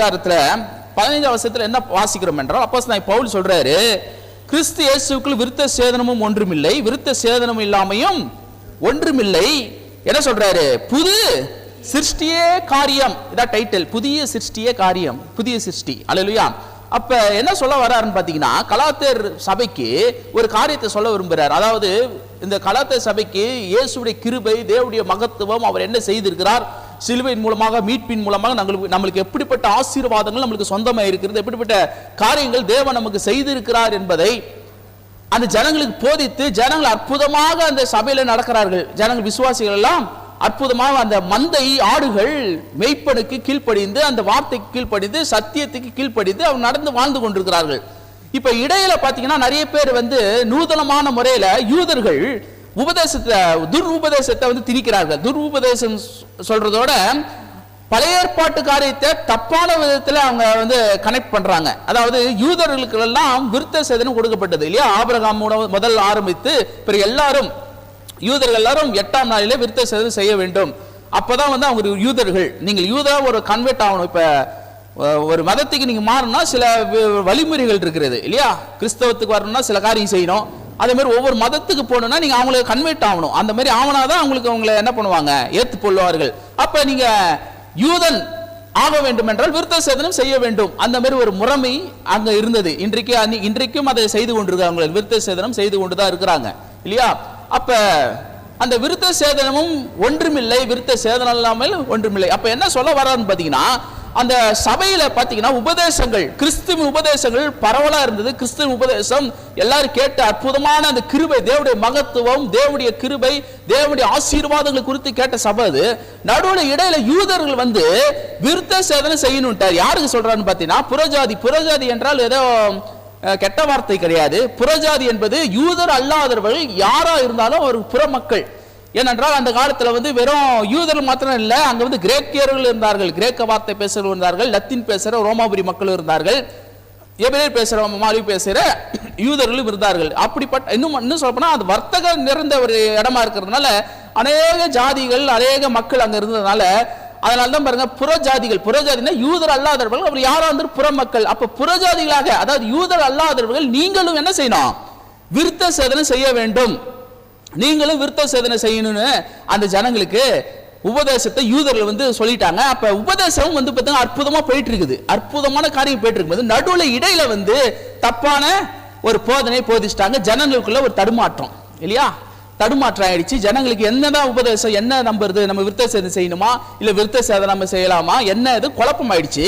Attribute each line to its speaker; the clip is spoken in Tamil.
Speaker 1: 15 வசனத்துல என்ன வாசிக்கிறோம் என்றால், அப்போஸ்தலனாகிய பவுல் சொல்றாரு, கிறிஸ்து இயேசுவுக்குள் விருத்த சேதனமும் ஒன்றுமில்லை, விருத்த சேதனம் இல்லாமையும் ஒன்றுமில்லை. என்ன சொல்றாரு? புது சிருஷ்டியே காரியம். இதான் டைட்டில், புதிய சிருஷ்டியே காரியம், புதிய சிருஷ்டி. அல்லேலூயா. அப்ப என்ன சொல்ல வர்றாருன்னு பாத்தீங்கன்னா, கலாத்தியர் சபைக்கு ஒரு காரியத்தை சொல்ல விரும்புறார். அதாவது இந்த கலாத்தியர் சபைக்கு இயேசுடைய கிருபை, தேவனுடைய மகத்துவம், அவர் என்ன செய்திருக்கிறார், சிலுவையின் மூலமாக, மீட்பின் மூலமாக நம்மளுக்கு எப்படிப்பட்ட ஆசீர்வாதங்கள் நம்மளுக்கு சொந்தமாக இருக்கிறது, எப்படிப்பட்ட காரியங்கள் தேவன் நமக்கு செய்திருக்கிறார் என்பதை அந்த ஜனங்களுக்கு போதித்து, ஜனங்கள் அற்புதமாக அந்த சபையில நடக்கிறார்கள். ஜனங்கள் விசுவாசிகள் எல்லாம் அற்புதமாக அந்த மந்தை ஆடுகள் மெய்ப்பனுக்கு கீழ்ப்படிந்து, அந்த வார்த்தைக்கு கீழ்ப்படிந்து, சத்தியத்துக்கு கீழ்ப்படிந்து அவர் நடந்து வாழ்ந்து கொண்டிருக்கிறார்கள். இப்ப இடையில பாத்தீங்கன்னா நிறைய பேர் நூதனமான முறையில யூதர்கள் உபதேசத்தை, துருபதேசத்தை திணிக்கிறார்கள். துருபதேசம் சொல்றதோட பழைய ஏற்பாட்டு காரியத்தை தப்பான விதத்துல அவங்க கனெக்ட் பண்றாங்க. அதாவது யூதர்களுக்கு எல்லாம் விருத்த சேதனம் கொடுக்கப்பட்டது இல்லையா? ஆபிரகாம் முதல் ஆரம்பித்து பிறகு எல்லாரும் யூதர்கள் எல்லாரும் 8ஆம் நாளிலே விருத்த சேதனம் செய்ய வேண்டும். அப்பதான் அவங்க யூதர்கள். நீங்கள் யூதா ஒரு கன்வெர்ட் ஆகணும். இப்ப ஒரு மதத்துக்கு நீங்க மாறணும்னா சில வழிமுறைகள் இருக்கிறது இல்லையா? கிறிஸ்தவத்துக்கு வரணும்னா சில காரியம் செய்யணும். அதே மாதிரி ஒவ்வொரு மதத்துக்கு போகணும்னா நீங்க அவங்களுக்கு கன்வெர்ட் ஆகணும். அந்த மாதிரி ஆவனாதான் அவங்களை என்ன பண்ணுவாங்க, ஏற்றுக்கொள்வார்கள். அப்ப நீங்க யூதன் ஆக வேண்டும் என்றால் விருத்த சேதனம் செய்ய வேண்டும். அந்த மாதிரி ஒரு முறைமை அங்க இருந்தது. இன்றைக்கும் அதை செய்து கொண்டிருக்காங்க. விருத்த சேதனம் செய்து கொண்டுதான் இருக்கிறாங்க இல்லையா? அப்ப அந்த விருத்த சேதனமும் ஒன்றுமில்லை, விருத்த சேதனம் இல்லாமல் ஒன்றுமில்லை. அப்ப என்ன சொல்ல வர்றாருன்னு பாத்தீங்கன்னா, அந்த சபையில பாத்தீங்கன்னா உபதேசங்கள், கிறிஸ்துவின் உபதேசங்கள் பரவலா இருந்தது. கிறிஸ்துவின் உபதேசம் எல்லாரும் கேட்ட அற்புதமான அந்த கிருபை, தேவனுடைய மகத்துவம், தேவனுடைய கிருபை, தேவனுடைய ஆசீர்வாதங்களை குறித்து கேட்ட சபை அது. நடுவுல இடையில யூதர்கள் விருத்த சேதனம் செய்யணும்ட்டார். யாருக்கு சொல்றான்னு பாத்தீங்கன்னா, புறஜாதி. புறஜாதி என்றால் ஏதோ கெட்ட வார்த்தை கிடையாது. புறஜாதி என்பது யூதர் அல்லாதவர்கள் யாரா இருந்தாலும் ஒரு புற மக்கள். ஏனென்றால் அந்த காலத்துல வெறும் யூதர்கள் மாத்திரம் இல்ல, அங்க கிரேக்கியர்கள் இருந்தார்கள், கிரேக்க வார்த்தை பேசுறவர்கள் இருந்தார்கள், லத்தீன் பேசுற ரோமாபுரி மக்கள் இருந்தார்கள், எபிரேயர் பேசுற மாறி பேசுற யூதர்களும் இருந்தார்கள். அப்படிப்பட்ட இன்னும் சொல்ல போனா அது வர்த்தக நிறைந்த ஒரு இடமா இருக்கிறதுனால அநேக ஜாதிகள், அநேக மக்கள் அங்க இருந்ததுனால அதனால்தான் பாருங்க புறஜாதிகள். புறஜாதினா யூதர் அல்லாதவர்கள், அவர் யாரா புற மக்கள். அப்ப புறஜாதிகளாக, அதாவது யூதர் அல்லாதவர்கள் நீங்களும் என்ன செய்யணும், விருத்த சேதனம் செய்ய வேண்டும். நீங்களும் விருத்த சேதனம் செய்யணும்னு அந்த ஜனங்களுக்கு உபதேசத்தை யூதர்கள் சொல்லிட்டாங்க. அப்ப உபதேசம் பாத்தீங்கன்னா அற்புதமா போயிட்டு இருக்குது, அற்புதமான காரியம் போயிட்டு இருக்கும்போது நடுவுல இடையில தப்பான ஒரு போதனை போதிச்சிட்டாங்க. ஜனங்களுக்குள்ள ஒரு தடுமாற்றம் இல்லையா? தடுமாற்றம் ஆயிடுச்சு. ஜனங்களுக்கு என்னதான் உபதேசம், என்ன நம்புறது, நம்ம விருத்த சேதனம் செய்யணுமா இல்ல விருத்த சேதனம் செய்யலாமா, என்ன இது குழப்பம் ஆயிடுச்சு.